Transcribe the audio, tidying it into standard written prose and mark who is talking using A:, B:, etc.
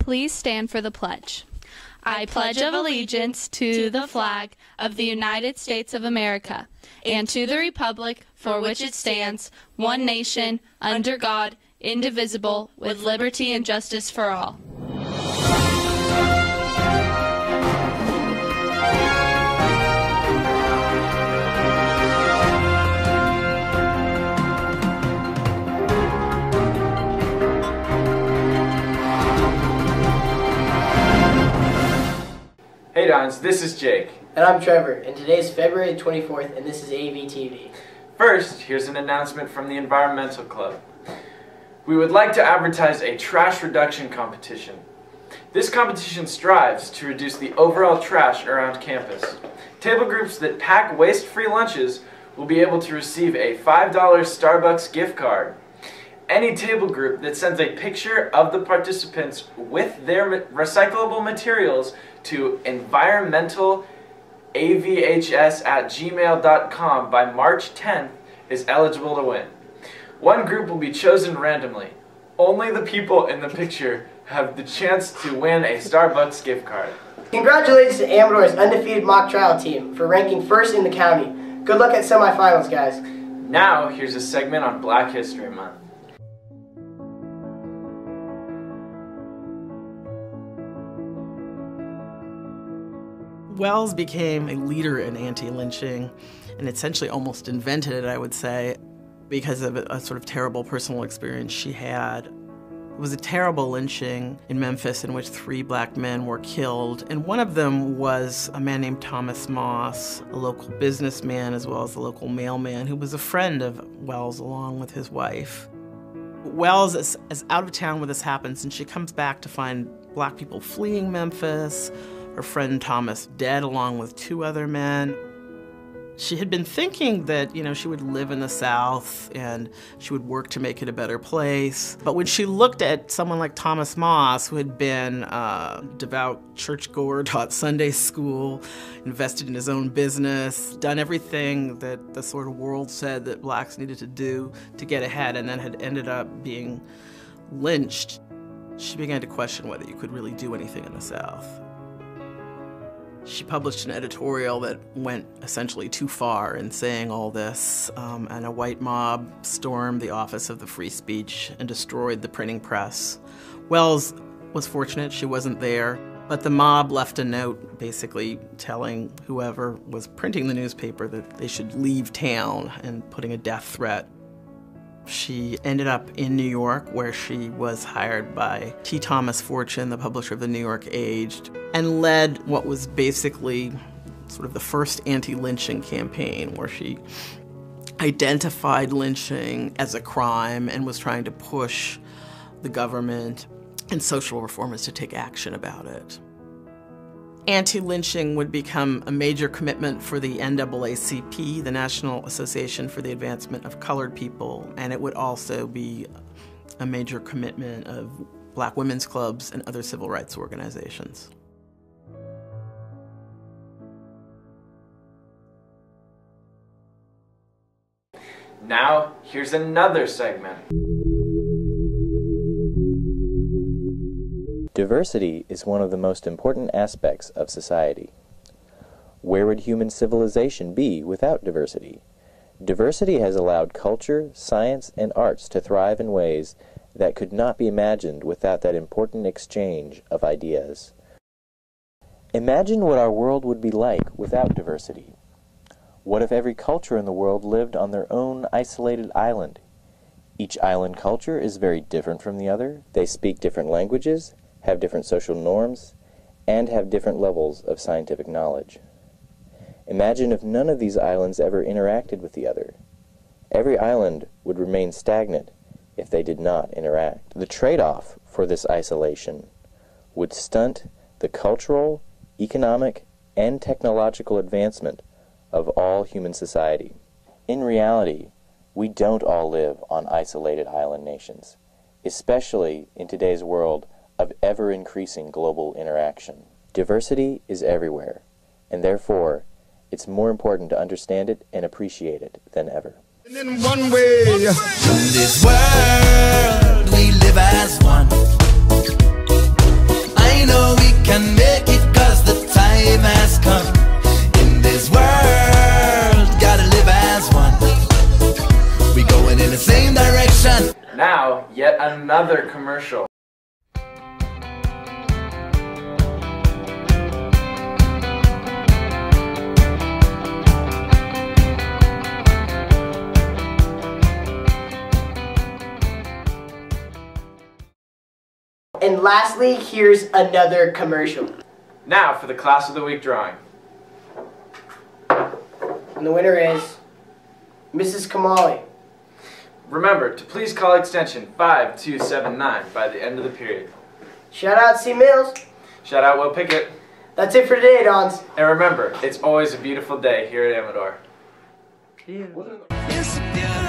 A: Please stand for the pledge. I pledge allegiance to the flag of the United States of America and to the republic for which it stands, one nation, under God, indivisible, with liberty and justice for all.
B: Hey Dons, this is Jake.
C: And I'm Trevor, and today is February 24th, and this is AVTV.
B: First, here's an announcement from the Environmental Club. We would like to advertise a trash reduction competition. This competition strives to reduce the overall trash around campus. Table groups that pack waste-free lunches will be able to receive a $5 Starbucks gift card. Any table group that sends a picture of the participants with their recyclable materials to environmentalavhs@gmail.com by March 10th is eligible to win. One group will be chosen randomly. Only the people in the picture have the chance to win a Starbucks gift card.
C: Congratulations to Amador's undefeated mock trial team for ranking first in the county. Good luck at semifinals, guys.
B: Now, here's a segment on Black History Month.
D: Wells became a leader in anti-lynching and essentially almost invented it, I would say, because of a sort of terrible personal experience she had. It was a terrible lynching in Memphis in which 3 black men were killed, and one of them was a man named Thomas Moss, a local businessman as well as a local mailman who was a friend of Wells along with his wife. Wells is out of town when this happens, and she comes back to find black people fleeing Memphis, her friend Thomas dead along with 2 other men. She had been thinking that, she would live in the South and she would work to make it a better place. But when she looked at someone like Thomas Moss, who had been a devout churchgoer, taught Sunday school, invested in his own business, done everything that the sort of world said that blacks needed to do to get ahead, and then had ended up being lynched, she began to question whether you could really do anything in the South. She published an editorial that went essentially too far in saying all this, and a white mob stormed the office of the Free Speech and destroyed the printing press. Wells was fortunate she wasn't there, but the mob left a note basically telling whoever was printing the newspaper that they should leave town and putting a death threat. She ended up in New York, where she was hired by T. Thomas Fortune, the publisher of the New York Age, and led what was basically sort of the first anti-lynching campaign, where she identified lynching as a crime and was trying to push the government and social reformers to take action about it. Anti-lynching would become a major commitment for the NAACP, the National Association for the Advancement of Colored People, and it would also be a major commitment of black women's clubs and other civil rights organizations.
B: Now, here's another segment.
E: Diversity is one of the most important aspects of society. Where would human civilization be without diversity? Diversity has allowed culture, science, and arts to thrive in ways that could not be imagined without that important exchange of ideas. Imagine what our world would be like without diversity. What if every culture in the world lived on their own isolated island? Each island culture is very different from the other. They speak different languages, have different social norms, and have different levels of scientific knowledge. Imagine if none of these islands ever interacted with the other. Every island would remain stagnant if they did not interact. The trade-off for this isolation would stunt the cultural, economic, and technological advancement of all human society. In reality, we don't all live on isolated island nations, especially in today's world of ever-increasing global interaction. Diversity is everywhere, and therefore, it's more important to understand it and appreciate it than ever.
F: And in one way, in this world, we live as one.
B: another commercial.
C: And lastly, here's another commercial.
B: Now for the Class of the Week drawing.
C: And the winner is Mrs. Kamali.
B: Remember to please call extension 5279 by the end of the period.
C: Shout out C. Mills.
B: Shout out Will Pickett.
C: That's it for today, Dons.
B: And remember, it's always a beautiful day here at Amador.
D: Yeah.
G: It's a beautiful